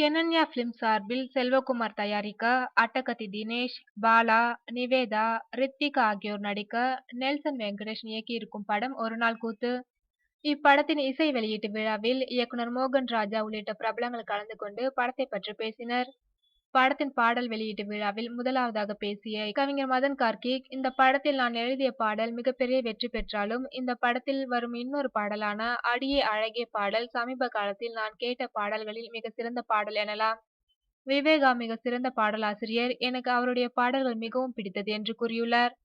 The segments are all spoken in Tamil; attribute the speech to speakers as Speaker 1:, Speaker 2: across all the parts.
Speaker 1: கெனன்யா பிலிம் சார்பில் செல்வகுமார் தயாரிக்க, அட்டகத்தி தினேஷ், பாலா, நிவேதா, ரித்திகா ஆகியோர் நடிக்க, நெல்சன் வெங்கடேஷ் இயக்கியிருக்கும் படம் ஒரு நாள் கூத்து. இப்படத்தின் இசை வெளியீட்டு விழாவில் இயக்குனர் மோகன் ராஜா உள்ளிட்ட பிரபலங்கள் கலந்து கொண்டு படத்தை பற்றி பேசினர். படத்தின் பாடல் வெளியீட்டு விழாவில் முதலாவதாக பேசிய கவிஞர் மதன் கார்த்திக், இந்த படத்தில் நான் எழுதிய பாடல் மிகப்பெரிய வெற்றி பெற்றாலும், இந்த படத்தில் வரும் இன்னொரு பாடலான அடியே அழகே பாடல் சமீப காலத்தில் நான் கேட்ட பாடல்களில் மிக சிறந்த பாடல் எனலாம். விவேகா மிக சிறந்த பாடலாசிரியர், எனக்கு அவருடைய பாடல்கள் மிகவும் பிடித்தது என்று கூறியுள்ளார்.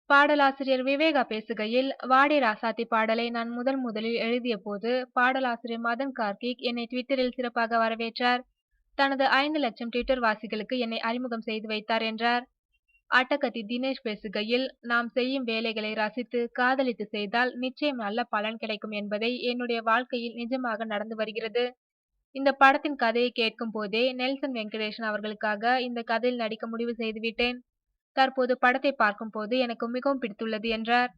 Speaker 1: பாடலாசிரியர் விவேகா பேசுகையில், வாடி ராசாத்தி பாடலை நான் முதலில் எழுதிய போது பாடலாசிரியர் மதன் கார்த்திக் என்னை ட்விட்டரில் சிறப்பாக வரவேற்றார். தனது 5 லட்சம் ட்விட்டர் வாசிகளுக்கு என்னை அறிமுகம் செய்து வைத்தார் என்றார். அட்டகத்தி தினேஷ் பேசுகையில், நாம் செய்யும் வேலைகளை ரசித்து காதலித்து செய்தால் நிச்சயம் நல்ல பலன் கிடைக்கும் என்பதை என்னுடைய வாழ்க்கையில் நிஜமாக நடந்து வருகிறது. இந்த படத்தின் கதையை கேட்கும் போதே நெல்சன் வெங்கடேஷன் அவர்களுக்காக இந்த கதையில் நடிக்க முடிவு செய்துவிட்டேன். தற்போது படத்தை பார்க்கும் போது எனக்கு மிகவும் பிடித்துள்ளது என்றார்.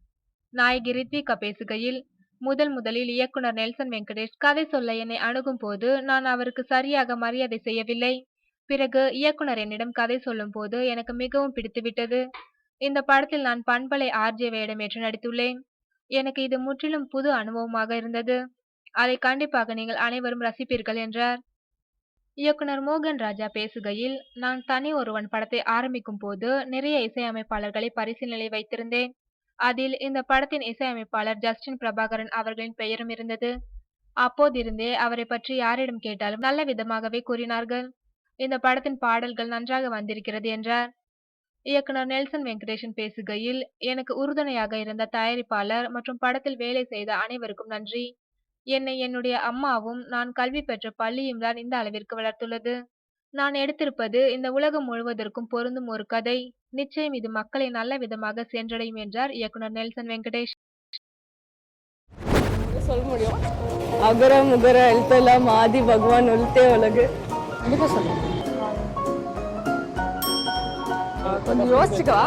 Speaker 1: நாயகி ரித்விகா பேசுகையில், முதலில் இயக்குனர் நெல்சன் வெங்கடேஷ் கதை சொல்ல என்னை அணுகும் போது நான் அவருக்கு சரியாக மரியாதை செய்யவில்லை. பிறகு இயக்குனர் என்னிடம் கதை சொல்லும் போது எனக்கு மிகவும் பிடித்துவிட்டது. இந்த படத்தில் நான் பண்பலை ஆர்ஜே வேடமேற்று நடித்துள்ளேன். எனக்கு இது முற்றிலும் புது அனுபவமாக இருந்தது. அதை கண்டிப்பாக நீங்கள் அனைவரும் ரசிப்பீர்கள் என்றார். இயக்குனர் மோகன் ராஜா பேசுகையில், நான் தனி ஒருவன் படத்தை ஆரம்பிக்கும் போது நிறைய இசையமைப்பாளர்களை பரிசீலனை வைத்திருந்தேன். அதில் இந்த படத்தின் இசையமைப்பாளர் ஜஸ்டின் பிரபாகரன் அவர்களின் பெயரும் இருந்தது. அப்போதிருந்தே அவரை பற்றி யாரிடம் கேட்டாலும் நல்ல விதமாகவே கூறினார்கள். இந்த படத்தின் பாடல்கள் நன்றாக வந்திருக்கிறது என்றார். இயக்குனர் நெல்சன் வெங்கடேஷன் பேசுகையில், எனக்கு உறுதுணையாக இருந்த தயாரிப்பாளர் மற்றும் படத்தில் வேலை செய்த அனைவருக்கும் நன்றி. என்னை என்னுடைய அம்மாவும் நான் கல்வி பெற்ற பள்ளியும் தான் இந்த அளவிற்கு வளர்த்துள்ளது. நான் எடுத்திருப்பது இந்த உலகம் முழுவதற்கும் பொருந்தும் ஒரு கதை. நிச்சயம் இது மக்களை நல்ல விதமாக சென்றடையும் என்றார் இயக்குனர் நெல்சன் வெங்கடேஷ்.
Speaker 2: சொல்ல முடியும். அகர முகர எழுத்தெல்லாம் ஆதி பகவான் ஒலித்தே உலகு. கண்டிப்பா சொல்லுங்க. கொஞ்சம் யோசிச்சுக்கவா.